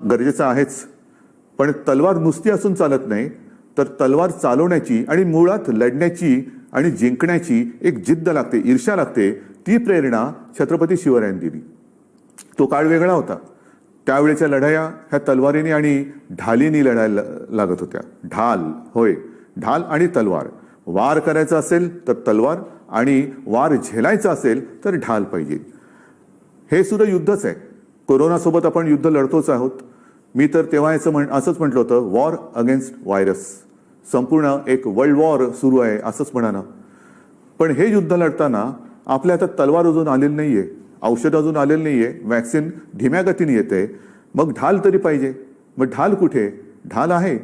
गरजेचं आहेच, पण तलवार नुसती असून चालत नाही, तर तलवार चालवण्याची आणि मुळात लढण्याची आणि जिंकण्याची एक जिद्द लागते, ईर्ष्या लागते. ती प्रेरणा छत्रपती शिवरायांनी दिली. तो काळ वेगळा होता. त्यावेळेच्या लढाया ह्या तलवारीने आणि ढालीने लढायला लागत होत्या. ढाल, होय, ढाल आणि तलवार. वार करायचा असेल तर तलवार आणि वार झेलायचा असेल तर ढाल पाहिजे. हे सुद्धा युद्धच आहे. कोरोनासोबत आपण युद्ध लढतोच आहोत. मी तर तेव्हा असंच म्हटलं होतं, वॉर अगेन्स्ट व्हायरस. संपूर्ण एक वर्ल्ड वॉर सुरू आहे असंच म्हणा ना. पण हे युद्ध लढताना आपल्या हातात तलवार अजून आलेली नाहीये, औषध अजून आलेलं नाहीये, वॅक्सिन धीम्या गतीने येते. मग ढाल तरी पाहिजे. मग ढाल कुठे? ढाल आहे,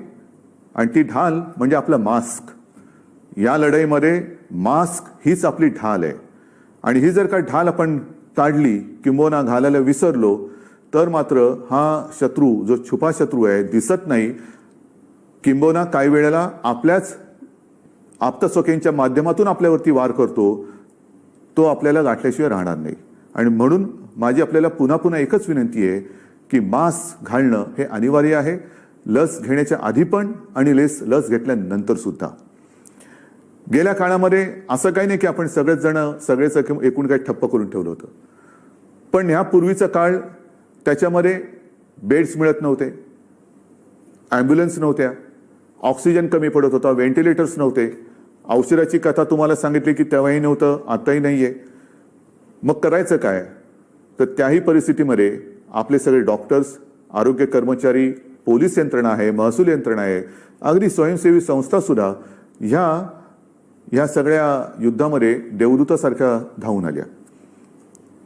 आणि ती ढाल म्हणजे आपला मास्क. या लढाईमध्ये मास्क हीच आपली ढाल आहे. आणि ही जर का ढाल आपण काढली किंबहुना घालायला विसरलो तर मात्र हा शत्रू, जो छुपा शत्रू आहे, दिसत नाही, किंबहुना काही वेळेला आपल्याच आप्तस्वकीयांच्या माध्यमातून आपल्यावरती वार करतो, तो आपल्याला गाठल्याशिवाय राहणार नाही. आणि म्हणून माझी आपल्याला पुन्हा पुन्हा एकच विनंती आहे की मास्क घालणं हे अनिवार्य आहे, लस घेण्याच्या आधी पण आणि लस घेतल्यानंतर सुद्धा. गेल्या काळामध्ये असं काही नाही की आपण सगळेच एकूण काही ठप्प करून ठेवलं होतं. पण ह्या पूर्वीचा काळ, त्याच्यामध्ये बेड्स मिळत नव्हते, ॲम्ब्युलन्स नव्हत्या, ऑक्सिजन कमी पडत होता, व्हेंटिलेटर्स नव्हते. औषधाची कथा तुम्हाला सांगितली की तेव्हाही नव्हतं, आताही नाहीये. मग करायचं काय? तर त्याही परिस्थितीमध्ये आपले सगळे डॉक्टर्स, आरोग्य कर्मचारी, पोलीस यंत्रणा आहे, महसूल यंत्रणा आहे, अगदी स्वयंसेवी संस्था सुद्धा ह्या सगळ्या युद्धामध्ये देवदूतासारख्या धावून आल्या.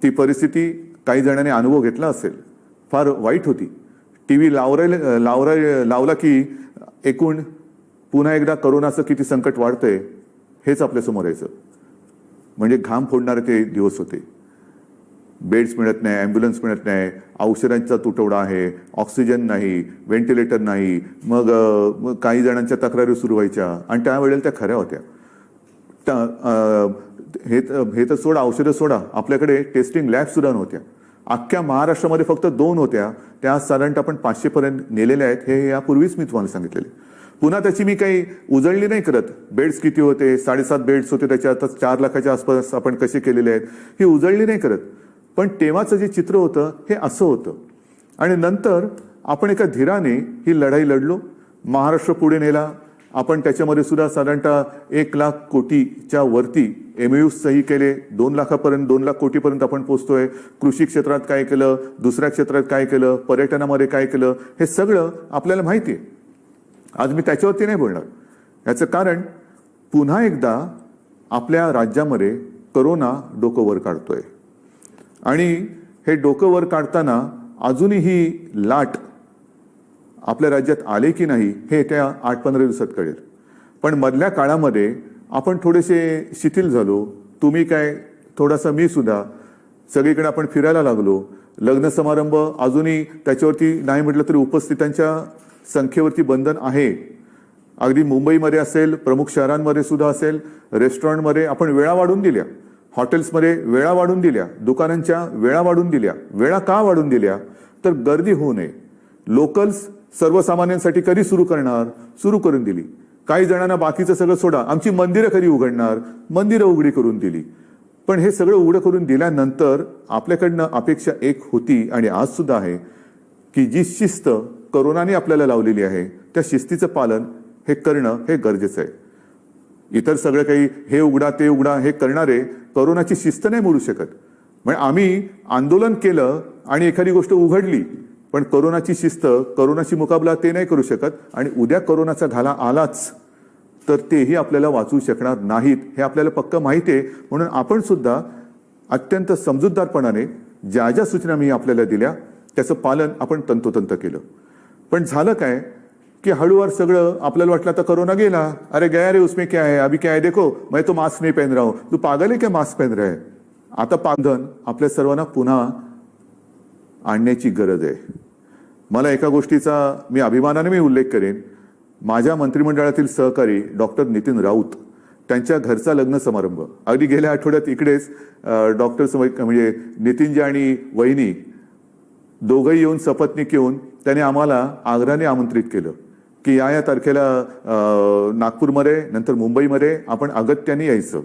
ती परिस्थिती काही जणांनी अनुभव घेतला असेल, फार वाईट होती. टीव्ही लावला की एकूण पुन्हा एकदा करोनाचं किती संकट वाढतंय हेच आपल्यासमोर यायचं. म्हणजे घाम फोडणारे ते दिवस होते. बेड्स मिळत नाही, ॲम्ब्युलन्स मिळत नाही, औषधांचा तुटवडा आहे, ऑक्सिजन नाही, व्हेंटिलेटर नाही. मग काही जणांच्या तक्रारी सुरू व्हायच्या आणि त्यावेळेला त्या खऱ्या होत्या. हे तर सोडा, औषधं सोडा, आपल्याकडे टेस्टिंग लॅब सुद्धा नव्हत्या. अख्ख्या महाराष्ट्रामध्ये फक्त 2 होत्या. त्या साधारणतः आपण 500 पर्यंत नेलेल्या आहेत. हे यापूर्वीच मी तुम्हाला सांगितलेले. पुन्हा त्याची मी काही उजळणी नाही करत. बेड्स किती होते? 7.5 बेड्स होते, त्याच्या आता 4 लाखाच्या आसपास आपण कसे केलेले आहेत, ही उजळणी नाही करत. पण तेव्हाचं जे चित्र होतं हे असं होतं. आणि नंतर आपण एका धीराने ही लढाई लढलो, महाराष्ट्र पुढे नेला. आपण त्याच्यामध्ये सुद्धा साधारणतः 1 लाख कोटीच्या वरती MOU सही केले. 2 लाखापर्यंत, 2 लाख कोटीपर्यंत आपण पोहोचतोय. कृषी क्षेत्रात काय केलं, दुसऱ्या क्षेत्रात काय केलं, पर्यटनामध्ये काय केलं, हे सगळं आपल्याला माहिती आहे. आज मी त्याच्यावरती नाही बोलणार. याचं कारण पुन्हा एकदा आपल्या राज्यामध्ये करोना डोकं वर काढतोय. आणि हे डोकं वर काढताना अजूनही लाट आपल्या राज्यात आले की नाही हे त्या 8-15 दिवसात कळेल. पण मधल्या काळामध्ये आपण थोडेसे शिथिल झालो. तुम्ही काय, थोडासा मी सुद्धा. सगळीकडे आपण फिरायला लागलो. लग्न समारंभ अजूनही त्याच्यावरती नाही म्हटलं तरी उपस्थितांच्या संख्येवरती बंधन आहे. अगदी मुंबईमध्ये असेल, प्रमुख शहरांमध्ये सुद्धा असेल, रेस्टॉरंटमध्ये आपण वेळा वाढून दिल्या, हॉटेल्समध्ये वेळा वाढून दिल्या, दुकानांच्या वेळा वाढून दिल्या. वेळा का वाढून दिल्या? तर गर्दी होऊ नये. लोकल्स सर्वसामान्यांसाठी कधी सुरू करणार? सुरू करून दिली. काही जणांना बाकीचं सगळं सोडा, आमची मंदिरं कधी उघडणार? मंदिरं उघडी करून दिली. पण हे सगळं उघडं करून दिल्यानंतर आपल्याकडनं अपेक्षा एक होती आणि आज सुद्धा आहे की जी शिस्त करोनाने आपल्याला लावलेली आहे त्या शिस्तीचं पालन हे करणं हे गरजेचं आहे. इतर सगळं काही हे उघडा ते उघडा हे करणारे करोनाची शिस्त नाही मोडू शकत. म्हणजे आम्ही आंदोलन केलं आणि एखादी गोष्ट उघडली, पण करोनाची शिस्त, करोनाची मुकाबला ते नाही करू शकत. आणि उद्या करोनाचा घाला आलाच तर तेही आपल्याला वाचवू शकणार नाहीत, हे आपल्याला पक्क माहिती आहे. म्हणून आपण सुद्धा अत्यंत समजूतदारपणाने ज्या ज्या सूचना मी आपल्याला दिल्या त्याचं पालन आपण तंतोतंत केलं. पण झालं काय की हळूवार सगळं आपल्याला वाटलं आता करोना गेला, अरे गया रे उसमें क्या है, अभी क्या है देखो, मैं तो मास्क नहीं पहन रहा हूं, तू पागल है क्या मास्क पहन रहा है. आता पांधन आपल्या सर्वांना पुन्हा आणण्याची गरज आहे. मला एका गोष्टीचा मी अभिमानाने उल्लेख करेन. माझ्या मंत्रिमंडळातील सहकारी डॉक्टर नितीन राऊत, त्यांच्या घरचा लग्न समारंभ अगदी गेल्या आठवड्यात इकडेच डॉक्टर म्हणजे नितीनजी आणि वहिनी दोघंही येऊन सपत्नीक येऊन त्याने आम्हाला आग्र्याने आमंत्रित केलं की या तारखेला नागपूरमध्ये नंतर मुंबईमध्ये आपण अगत्याने यायचं.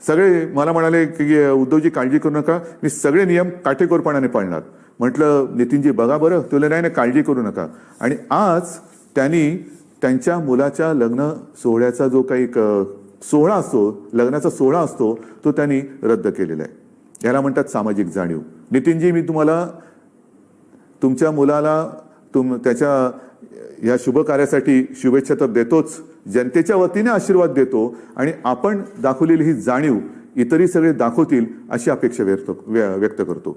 सगळे मला म्हणाले की उद्धवजी काळजी करू नका, मी सगळे नियम काटेकोरपणाने पाळणार. म्हटलं नितीनजी बघा बरं, तुला नाही ना काळजी करू नका. आणि आज त्यांनी त्यांच्या मुलाच्या लग्न सोहळ्याचा जो काही सोहळा असतो, लग्नाचा सोहळा असतो, तो त्यांनी रद्द केलेला आहे. याला म्हणतात सामाजिक जाणीव. नितीनजी मी तुम्हाला तुमच्या मुलाला त्याच्या या शुभ कार्यासाठी शुभेच्छा तर देतोच, जनतेच्या वतीने आशीर्वाद देतो आणि आपण दाखवलेली ही जाणीव इतरही सगळे दाखवतील अशी अपेक्षा व्यक्त करतो.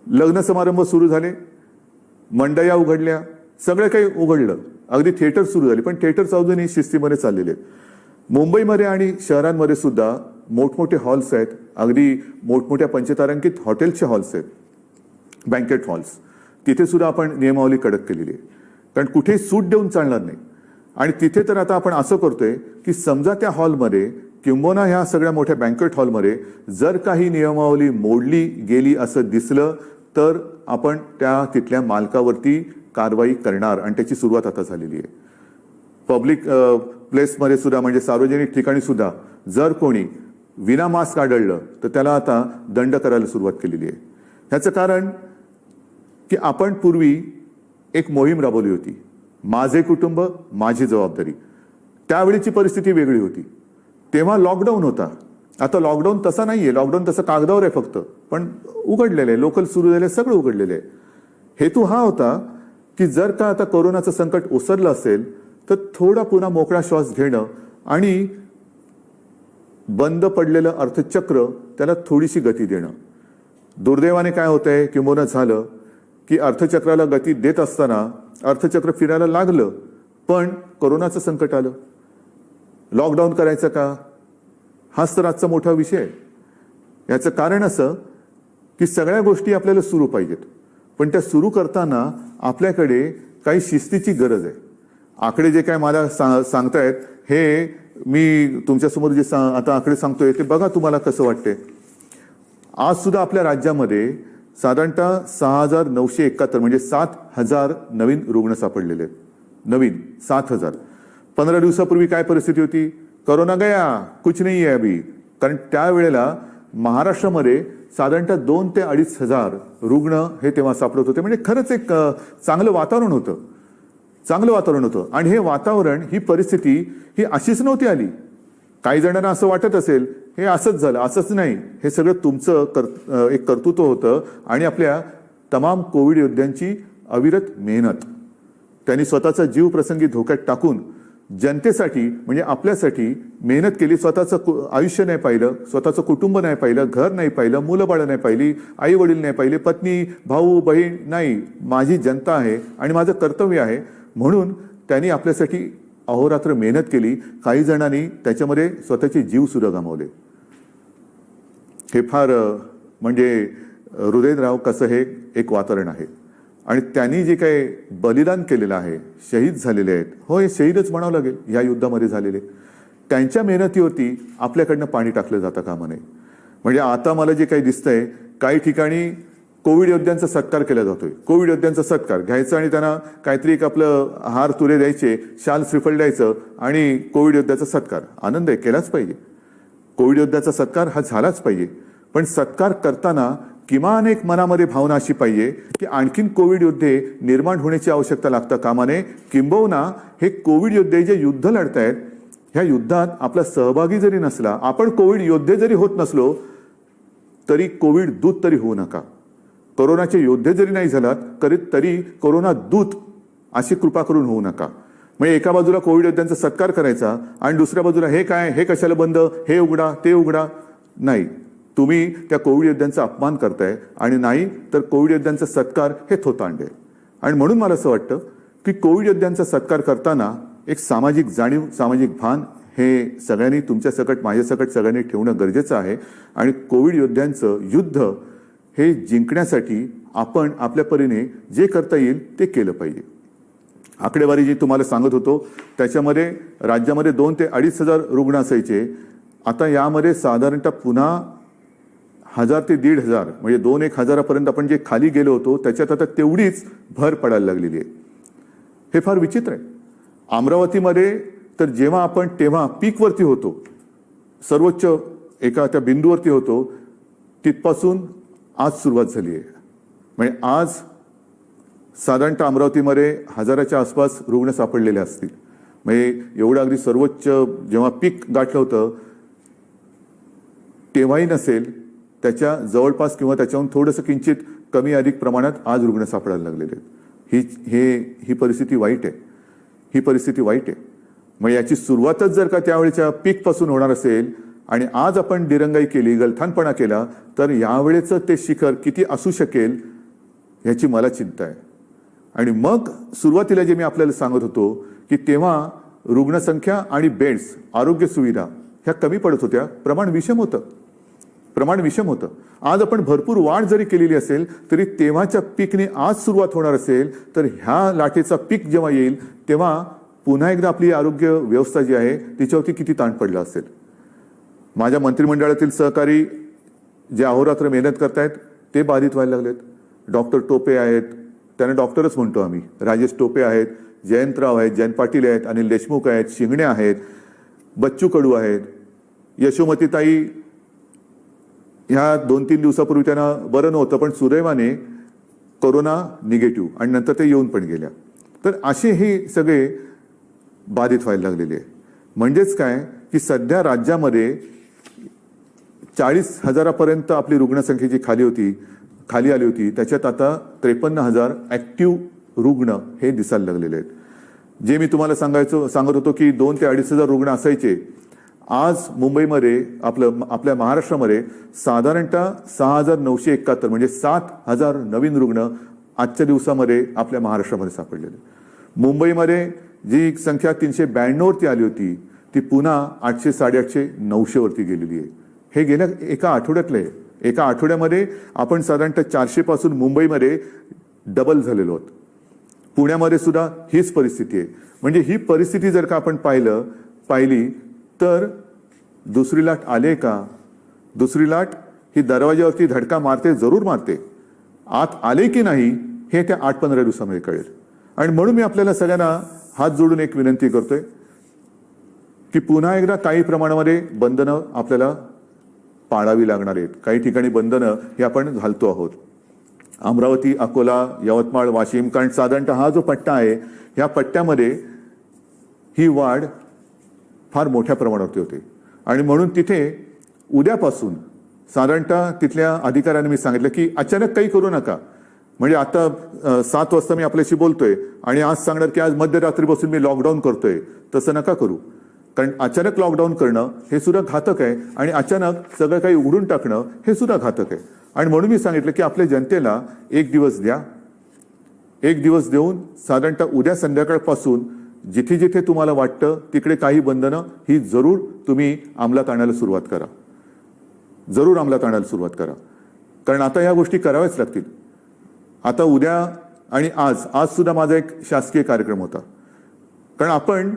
लग्न समारंभ सुरू झाले, मंडया उघडल्या, सगळं काही उघडलं, अगदी थिएटर सुरू झाली, पण थिएटर्स अजूनही शिस्तीमध्ये चाललेले आहेत. मुंबईमध्ये आणि शहरांमध्ये सुद्धा मोठमोठे हॉल्स आहेत, अगदी मोठमोठ्या पंचतारांकित हॉटेल्सचे हॉल्स आहेत, बँकेट हॉल्स. तिथे सुद्धा आपण नियमावली कडक केलेली आहे, कारण कुठेही सूट देऊन चालणार नाही. आणि तिथे तर आता आपण असं करतोय की समजा त्या हॉलमध्ये किंबहुना ह्या सगळ्या मोठ्या बँकेट हॉलमध्ये जर काही नियमावली मोडली गेली असं दिसलं तर आपण त्या तिथल्या मालकावरती कारवाई करणार आणि त्याची सुरुवात आता झालेली आहे. पब्लिक प्लेसमध्ये सुद्धा म्हणजे सार्वजनिक ठिकाणी सुद्धा जर कोणी विना मास्क आढळलं तर त्याला आता दंड करायला सुरुवात केलेली आहे. ह्याचं कारण की आपण पूर्वी एक मोहीम राबवली होती, माझे कुटुंब माझी जबाबदारी. त्यावेळीची परिस्थिती वेगळी होती, तेव्हा लॉकडाऊन होता. आता लॉकडाऊन तसा नाहीये, लॉकडाऊन तसं कागदावर आहे फक्त, पण उघडलेलं आहे, लोकल सुरू झाले, सगळं उघडलेलं आहे. हेतू हा होता की जर का आता कोरोनाचं संकट ओसरलं असेल तर थोडा पुन्हा मोकळा श्वास घेणं आणि बंद पडलेलं अर्थचक्र त्याला थोडीशी गती देणं. दुर्दैवाने काय होतंय किंबहुना झालं की अर्थचक्राला गती देत असताना अर्थचक्र फिरायला लागलं, पण कोरोनाचं संकट आलं. लॉकडाऊन करायचं का, हाच तर आजचा मोठा विषय आहे. याचं कारण असं की सगळ्या गोष्टी आपल्याला सुरू पाहिजेत, पण त्या सुरू करताना आपल्याकडे काही शिस्तीची गरज आहे. आकडे जे काय मला सांगतायत हे मी तुमच्यासमोर जे आता आकडे सांगतोय ते बघा तुम्हाला कसं वाटते. आज सुद्धा आपल्या राज्यामध्ये साधारणतः 6,971 म्हणजे 7,000 नवीन रुग्ण सापडलेले आहेत. नवीन 7,000. 15 दिवसापूर्वी काय परिस्थिती होती, कोरोना गया कुछ नहीं है अभी. कारण त्यावेळेला महाराष्ट्रामध्ये साधारणतः 2,000 ते 2,500 रुग्ण हे तेव्हा सापडत होते. म्हणजे खरंच एक चांगलं वातावरण होतं, चांगलं वातावरण होतं. आणि हे वातावरण, ही परिस्थिती ही अशीच नव्हती आली. काही जणांना असं वाटत असेल हे असंच झालं, असंच नाही. हे सगळं तुमचं एक कर्तृत्व होतं आणि आपल्या तमाम कोविड योद्ध्यांची अविरत मेहनत. त्यांनी स्वतःचा जीव प्रसंगी धोक्यात टाकून जनतेसाठी म्हणजे आपल्यासाठी मेहनत केली. स्वतःचं आयुष्य नाही पाहिलं, स्वतःचं कुटुंब नाही पाहिलं, घर नाही पाहिलं, मुलं बाळं नाही पाहिली, आई वडील नाही पाहिले, पत्नी भाऊ बहीण नाही. माझी जनता आहे आणि माझं कर्तव्य आहे म्हणून त्यांनी आपल्यासाठी अहोरात्र मेहनत केली. काही जणांनी त्याच्यामध्ये स्वतःचे जीव सुद्धा गमावले. हे फार म्हणजे हृदयद्रावक कसं हे एक वातावरण आहे. आणि त्यांनी जे काही बलिदान केलेलं आहे, शहीद झालेले आहेत, हो हे शहीदच म्हणावं लागेल या युद्धामध्ये झालेले, त्यांच्या मेहनतीवरती आपल्याकडनं पाणी टाकलं जातं कामा नये. म्हणजे आता मला जे काही दिसतंय काही ठिकाणी कोविड योद्ध्यांचा सत्कार केला जातोय. कोविड योद्ध्यांचा सत्कार घ्यायचा आणि त्यांना काहीतरी एक आपलं हार तुरे द्यायचे, शाल श्रीफळ द्यायचं आणि कोविड योद्ध्याचा सत्कार. आनंद आहे, केलाच पाहिजे. कोविड योद्ध्याचा सत्कार हा झालाच पाहिजे. पण सत्कार करताना किमान एक मनामध्ये भावना अशी पाहिजे की आणखीन कोविड योद्धे निर्माण होण्याची आवश्यकता लागता कामा नये. किंबहुना हे कोविड योद्धे जे युद्ध लढतायत ह्या युद्धात आपला सहभागी जरी नसला, आपण कोविड योद्धे जरी होत नसलो तरी कोविड दूत तरी होऊ नका. कोरोनाचे योद्धे जरी नाही झालात तरी कोरोना दूत अशी कृपा करून होऊ नका. म्हणजे एका बाजूला कोविड योद्ध्यांचा सत्कार करायचा आणि दुसऱ्या बाजूला हे काय, हे कशाला बंद, हे उघडा ते उघडा. नाही, तुम्ही त्या कोविड योद्ध्यांचा अपमान करताय आणि नाही तर कोविड योद्ध्यांचा सत्कार हे थोतांडे. आणि म्हणून मला असं वाटतं की कोविड योद्ध्यांचा सत्कार करताना एक सामाजिक जाणीव, सामाजिक भान हे सगळ्यांनी तुमच्या सकट माझ्या सकट सगळ्यांनी ठेवणं गरजेचं आहे. आणि कोविड योद्ध्यांचं युद्ध हे जिंकण्यासाठी आपण आपल्या परीने जे करता येईल ते केलं पाहिजे. आकडेवारी जी तुम्हाला सांगत होतो त्याच्यामध्ये राज्यामध्ये 2,000 ते 2,500 रुग्ण असायचे. आता यामध्ये साधारणतः पुन्हा 1000 ते 1500 म्हणजे 2-1 हजारापर्यंत आपण जे खाली गेलो होतो त्याच्यात आता तेवढीच भर पडायला लागलेली आहे. हे फार विचित्र आहे. अमरावतीमध्ये तर जेव्हा आपण तेव्हा पीकवरती होतो, सर्वोच्च एका त्या बिंदूवरती होतो, तिथपासून आज सुरुवात झाली आहे. म्हणजे आज साधारणतः अमरावतीमध्ये 1000च्या आसपास रुग्ण सापडलेले असतील. म्हणजे एवढं अगदी सर्वोच्च जेव्हा पीक गाठलं होतं तेव्हाही नसेल, त्याच्या जवळपास किंवा त्याच्याहून थोडंसं किंचित कमी अधिक प्रमाणात आज रुग्ण सापडायला लागलेले आहेत. ही परिस्थिती वाईट आहे. ही परिस्थिती वाईट आहे. मग याची सुरुवातच जर का त्यावेळेच्या पीकपासून होणार असेल आणि आज आपण दिरंगाई केली, गलथानपणा केला, तर यावेळेचं ते शिखर किती असू शकेल याची मला चिंता आहे. आणि मग सुरुवातीला जे मी आपल्याला सांगत होतो की तेव्हा रुग्णसंख्या आणि बेड्स, आरोग्य सुविधा ह्या कमी पडत होत्या, प्रमाण विषम होतं. आज आपण भरपूर वाढ जरी केलेली असेल तरी तेव्हाच्या पीकने आज सुरुवात होणार असेल तर ह्या लाटेचा पीक जेव्हा येईल तेव्हा पुन्हा एकदा आपली आरोग्य व्यवस्था जी आहे तिच्यावरती किती ताण पडला असेल. माझ्या मंत्रिमंडळातील सहकारी जे अहोरात्र मेहनत करतायत ते बाधित व्हायला लागलेत. डॉक्टर टोपे आहेत, त्यांना डॉक्टरच म्हणतो आम्ही, राजेश टोपे आहेत, जयंतराव आहेत, जयंत पाटील आहेत, अनिल देशमुख आहेत, शिंगणे आहेत, बच्चू कडू आहेत, यशोमतीताई ह्या 2-3 दिवसापूर्वी त्यांना बरं नव्हतं पण सुदैवाने कोरोना निगेटिव्ह आणि नंतर ते येऊन पण गेल्या. तर असे हे सगळे बाधित व्हायला लागलेले आहे. म्हणजेच काय की सध्या राज्यामध्ये 40,000पर्यंत आपली रुग्णसंख्या जी खाली आली होती त्याच्यात आता 53,000 ऍक्टिव्ह रुग्ण हे दिसायला लागलेले आहेत. जे मी तुम्हाला सांगत होतो की 2 ते 2,500 रुग्ण असायचे, आज मुंबईमध्ये आपल्या महाराष्ट्रामध्ये साधारणतः 6,971 म्हणजे 7,000 नवीन रुग्ण आजच्या दिवसामध्ये आपल्या महाराष्ट्रामध्ये सापडलेले. मुंबईमध्ये जी संख्या 392वरती आली होती ती पुन्हा 800, 850, 900 वरती गेलेली आहे. हे गेल्या एका आठवड्यातलं आहे. एका आठवड्यामध्ये आपण साधारणतः 400 पासून मुंबईमध्ये डबल झालेलो आहोत. पुण्यामध्ये सुद्धा हीच परिस्थिती आहे. म्हणजे ही परिस्थिती जर का आपण पाहिली तर दुसरी लाट आले का? दुसरी लाट ही दरवाज्यावरती धडका मारते, जरूर मारते. आत आले की नाही हे त्या 8-15 दिवसामध्ये कळेल. आणि म्हणून मी आपल्याला सगळ्यांना हात जोडून एक विनंती करतोय की पुन्हा एकदा काही प्रमाणामध्ये बंधनं आपल्याला पाळावी लागणार आहेत. काही ठिकाणी बंधनं हे आपण घालतो आहोत. अमरावती, अकोला, यवतमाळ, वाशिम, कारण साधारणतः हा जो पट्टा आहे ह्या पट्ट्यामध्ये ही वाढ फार मोठ्या प्रमाणावरती होते. आणि म्हणून तिथे उद्यापासून साधारणतः तिथल्या अधिकाऱ्यांनी मी सांगितलं की अचानक काही करू नका. म्हणजे आता 7 वाजता मी आपल्याशी बोलतोय आणि आज सांगणार की आज मध्यरात्रीपासून मी लॉकडाऊन करतोय, तसं नका करू. कारण अचानक लॉकडाऊन करणं हे सुद्धा घातक आहे आणि अचानक सगळं काही उघडून टाकणं हे सुद्धा घातक आहे. आणि म्हणून मी सांगितलं की आपल्या जनतेला 1 दिवस द्या. 1 दिवस देऊन साधारणतः उद्या संध्याकाळपासून जिथे जिथे तुम्हाला वाटतं तिकडे काही बंधनं ही जरूर तुम्ही अंमलात आणायला सुरुवात करा. जरूर अंमलात आणायला सुरुवात करा. कारण आता ह्या गोष्टी कराव्याच लागतील. आता उद्या आणि आज सुद्धा माझा एक शासकीय कार्यक्रम होता. कारण आपण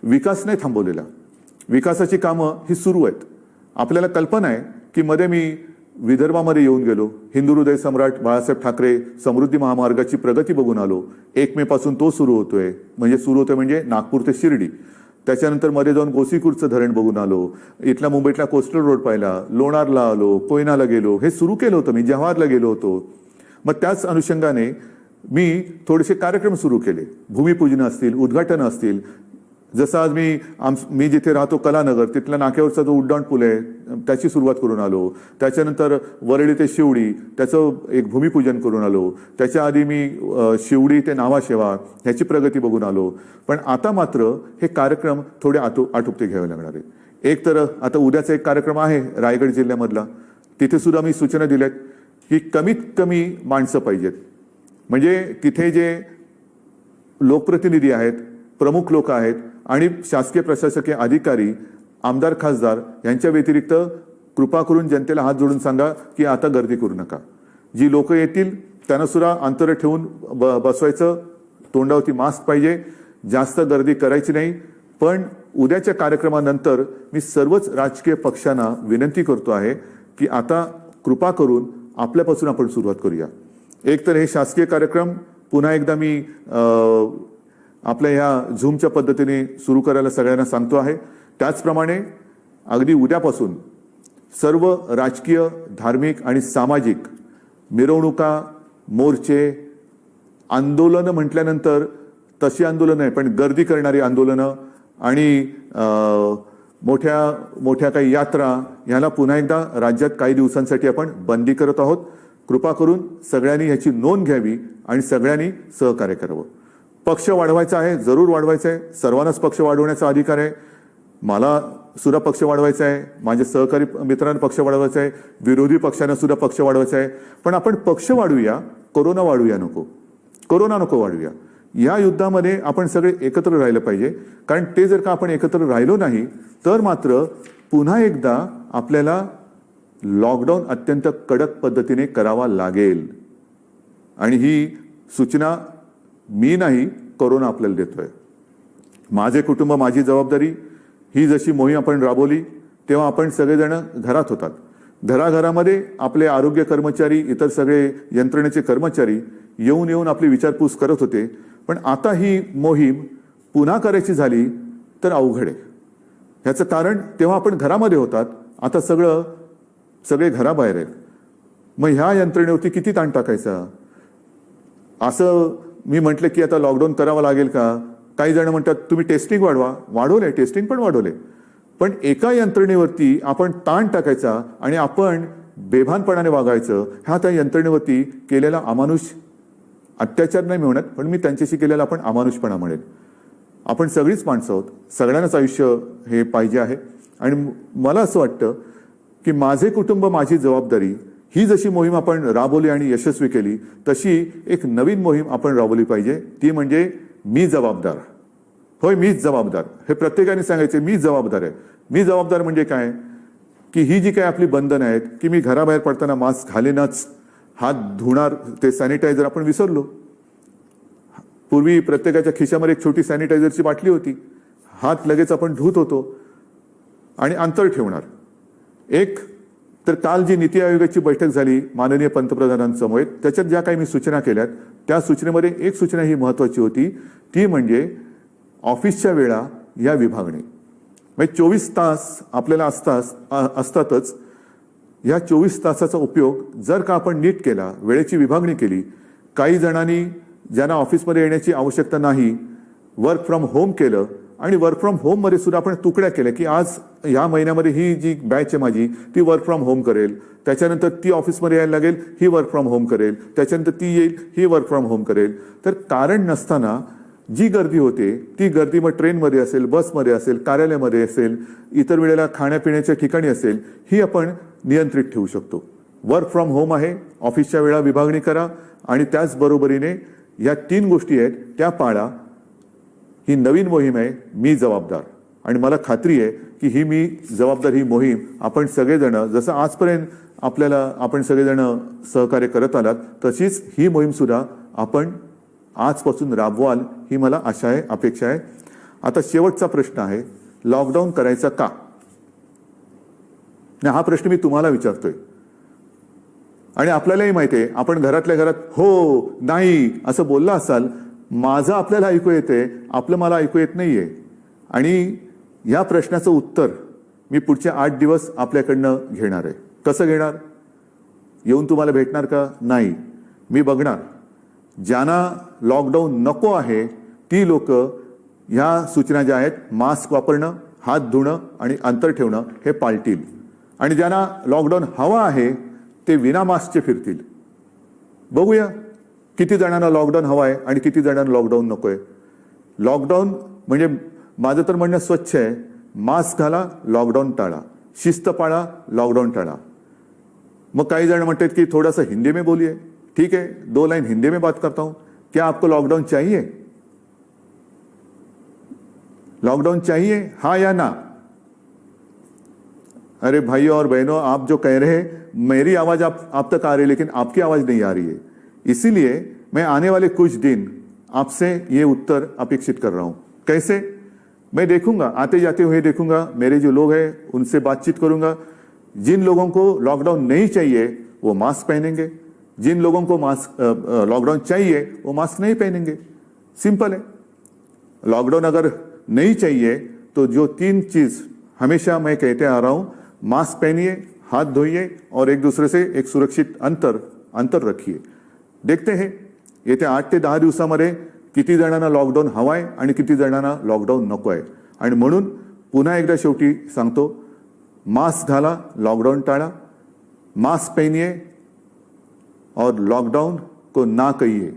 विकास नाही थांबवलेला. विकासाची कामं ही सुरू आहेत. आपल्याला कल्पना आहे की मध्ये मी विदर्भामध्ये येऊन गेलो. हिंदू हृदय सम्राट बाळासाहेब ठाकरे समृद्धी महामार्गाची प्रगती बघून आलो. 1 मे पासून तो सुरू होतोय म्हणजे नागपूर ते शिर्डी. त्याच्यानंतर मध्ये जाऊन गोसीखुर्दचं धरण बघून आलो. इथला मुंबईतला कोस्टल रोड पाहिला, लोणारला आलो, कोयनाला गेलो. हे सुरू केलं होतं मी, जव्हारला गेलो होतो. मग त्याच अनुषंगाने मी थोडेसे कार्यक्रम सुरू केले. भूमिपूजन असतील, उद्घाटन असतील. जसं आज मी जिथे राहतो कलानगर, तिथल्या नाक्यावरचा जो उड्डाण पूल आहे त्याची सुरुवात करून आलो. त्याच्यानंतर वरळी ते शिवडी त्याचं एक भूमिपूजन करून आलो. त्याच्या आधी मी शिवडी ते नावाशेवा ह्याची प्रगती बघून आलो. पण आता मात्र हे कार्यक्रम थोडे आटोपते घ्यावे लागणार आहे. एक तर आता उद्याचा एक कार्यक्रम आहे रायगड जिल्ह्यामधला. तिथे सुद्धा मी सूचना दिल्यात की कमीत कमी माणसं पाहिजेत. म्हणजे तिथे जे लोकप्रतिनिधी आहेत, प्रमुख लोक आहेत आणि शासकीय प्रशासकीय अधिकारी, आमदार, खासदार यांच्या व्यतिरिक्त कृपा करून जनतेला हात जोडून सांगा की आता गर्दी करू नका. जी लोक येतील त्यांना सुद्धा अंतर ठेवून बसवायचं. तोंडावरती मास्क पाहिजे. जास्त गर्दी करायची नाही. पण उद्याच्या कार्यक्रमानंतर मी सर्वच राजकीय पक्षांना विनंती करतो आहे की आता कृपा करून आपल्यापासून आपण सुरुवात करूया. एक तर हे शासकीय कार्यक्रम पुन्हा एकदा मी आपल्या ह्या झूमच्या पद्धतीने सुरू करायला सगळ्यांना सांगतो आहे. त्याचप्रमाणे अगदी उद्यापासून सर्व राजकीय, धार्मिक आणि सामाजिक मिरवणुका, मोर्चे, आंदोलनं म्हटल्यानंतर तशी आंदोलनं आहे, पण गर्दी करणारी आंदोलनं आणि मोठ्या मोठ्या काही यात्रा ह्याला पुन्हा एकदा राज्यात काही दिवसांसाठी आपण बंदी करत आहोत. कृपा करून सगळ्यांनी ह्याची नोंद घ्यावी आणि सगळ्यांनी सहकार्य करावं. पक्ष वाढवायचा आहे, जरूर वाढवायचा आहे. सर्वांनाच पक्ष वाढवण्याचा अधिकार आहे. मला सुद्धा पक्ष वाढवायचा आहे, माझे सहकारी मित्रांना पक्ष वाढवायचा आहे, विरोधी पक्षांना सुद्धा पक्ष वाढवायचा आहे. पण आपण पक्ष वाढवूया, कोरोना वाढवूया नको, कोरोना नको वाढवूया. या युद्धामध्ये आपण सगळे एकत्र राहिलं पाहिजे. कारण ते जर का आपण एकत्र राहिलो नाही तर मात्र पुन्हा एकदा आपल्याला लॉकडाऊन अत्यंत कडक पद्धतीने करावा लागेल. आणि ही सूचना मी नाही, कोरोना आपल्याला देतोय. माझे कुटुंब माझी जबाबदारी ही जशी मोहीम आपण राबवली तेव्हा आपण सगळेजण घरात होतात. घराघरामध्ये आपले आरोग्य कर्मचारी, इतर सगळे यंत्रणेचे कर्मचारी येऊन येऊन आपली विचारपूस करत होते. पण आता ही मोहीम पुन्हा करायची झाली तर अवघड आहे. ह्याचं कारण तेव्हा आपण घरामध्ये होतात, आता सगळे घराबाहेर आहेत. मग ह्या यंत्रणेवरती किती ताण टाकायचा? असं मी म्हटलं की आता लॉकडाऊन करावं लागेल का? काही जण म्हणतात तुम्ही टेस्टिंग वाढवा. वाढवले, टेस्टिंग पण वाढवले. पण एका यंत्रणेवरती आपण ताण टाकायचा आणि आपण बेभानपणाने वागायचं, हा त्या यंत्रणेवरती केलेला अमानुष अत्याचार नाही म्हणत, पण मी त्यांच्याशी केलेला आपण अमानुषपणा म्हणेल. आपण सगळीच माणसं आहोत, सगळ्यांनाच आयुष्य हे पाहिजे आहे. आणि मला असं वाटतं की माझे कुटुंब माझी जबाबदारी ही जशी मोहीम आपण राबवली आणि यशस्वी केली, तशी एक नवीन मोहीम आपण राबवली पाहिजे. ती म्हणजे मी जबाबदार. होय, मीच जबाबदार. हे प्रत्येकाने सांगायचे, मी जबाबदार आहे. मी जबाबदार म्हणजे काय? की ही जी काय आपली बंधनं आहेत की मी घराबाहेर पडताना मास्क घालेनच, हात धुणार, ते सॅनिटायझर आपण विसरलो. पूर्वी प्रत्येकाच्या खिशामध्ये एक छोटी सॅनिटायझरची बाटली होती. हात लगेच आपण धुत होतो आणि अंतर ठेवणार. एक तर काल जी नीती आयोगाची बैठक झाली माननीय पंतप्रधानांसमोर, त्याच्यात ज्या काही मी सूचना केल्यात त्या सूचनेमध्ये एक सूचना ही महत्त्वाची होती, ती म्हणजे ऑफिसच्या वेळा या विभागणे. म्हणजे 24 तास आपल्याला असतातच. या 24 तासाचा उपयोग जर का आपण नीट केला, वेळेची विभागणी केली, काही जणांनी ज्यांना ऑफिसमध्ये येण्याची आवश्यकता नाही वर्क फ्रॉम होम केलं, आणि वर्क फ्रॉम होममध्ये सुद्धा आपण तुकड्या केल्या की आज ह्या महिन्यामध्ये ही जी बॅच आहे माझी ती वर्क फ्रॉम होम करेल, त्याच्यानंतर ती ऑफिसमध्ये यायला लागेल, ही वर्क फ्रॉम होम करेल, त्याच्यानंतर ती येईल, ही वर्क फ्रॉम होम करेल. तर कारण नसताना जी गर्दी होते ती गर्दी मग ट्रेनमध्ये असेल, बसमध्ये असेल, कार्यालयामध्ये असेल, इतर वेळेला खाण्यापिण्याच्या ठिकाणी असेल, ही आपण नियंत्रित ठेवू शकतो. वर्क फ्रॉम होम आहे, ऑफिसच्या वेळा विभागणी करा आणि त्याचबरोबरीने या 3 गोष्टी आहेत त्या पाळा. ही नवीन मोहीम आहे, मी जबाबदार. आणि मला खात्री आहे की ही मी जबाबदार ही मोहीम आपण सगळेजण, जसं आजपर्यंत आपण सगळेजण सहकार्य करत आलात, तशीच ही मोहीम सुद्धा आपण आजपासून राबवाल ही मला आशा आहे, अपेक्षा आहे. आता शेवटचा प्रश्न आहे, लॉकडाऊन करायचा का? हा प्रश्न मी तुम्हाला विचारतोय. आणि आपल्यालाही माहिती आहे, आपण घरातल्या घरात हो नाही असं बोलला असाल, माझं आपल्याला ऐकू येते, आपलं मला ऐकू येत नाहीये. आणि या प्रश्नाचं उत्तर मी पुढचे 8 दिवस आपल्याकडनं घेणार आहे. कसं घेणार? येऊन तुम्हाला भेटणार का? नाही, मी बघणार. ज्यांना लॉकडाऊन नको आहे ती लोक ह्या सूचना ज्या आहेत, मास्क वापरणं, हात धुणं आणि अंतर ठेवणं, हे पाळतील. आणि ज्यांना लॉकडाऊन हवा आहे ते विना मास्कचे फिरतील. बघूया किती जणांना लॉकडाऊन हवा आहे आणि किती जणांना लॉकडाऊन नको आहे. लॉकडाऊन म्हणजे माझं तर म्हणणं स्वच्छ आहे, मास्क घाला, लॉकडाऊन टाळा, शिस्त पाळा, लॉकडाऊन टाळा. मग काही जण म्हणतात की थोड़ा सा हिंदी में बोलिए. ठीक है, 2 लाइन हिंदी में बात करता हूं. क्या आपको लॉकडाउन चाहिए? लॉकडाउन चाहिए, हाँ या ना? अरे भाइयों और बहनों, आप जो कह रहे हैं, मेरी आवाज आप तक आ रही है लेकिन आपकी आवाज नहीं आ रही है. इसीलिए मैं आने वाले कुछ दिन आपसे ये उत्तर अपेक्षित कर रहा हूं. कैसे? मैं देखूंगा, आते जाते हुए देखूंगा, मेरे जो लोग हैं उनसे बातचीत करूंगा. जिन लोगों को लॉकडाउन नहीं चाहिए वो मास्क पहनेंगे, जिन लोगों को मास्क लॉकडाउन चाहिए वो मास्क नहीं पहनेंगे। सिंपल है। लॉकडाउन अगर नहीं चाहिए तो जो 3 चीज हमेशा मैं कहते आ रहा हूं, मास्क पहनिए, हाथ धोइए और एक दूसरे से एक सुरक्षित अंतर रखिए। देखते हैं येत्या 8 ते 10 दिवसामध्ये किती जणांना लॉकडाऊन हवाय आणि किती जणांना लॉकडाऊन नको आहे। आणि म्हणून पुन्हा एकदा शेवटी सांगतो, मास्क घाला, लॉकडाऊन टाळा, मास्क पहनिए और लॉकडाउन को ना कहिए।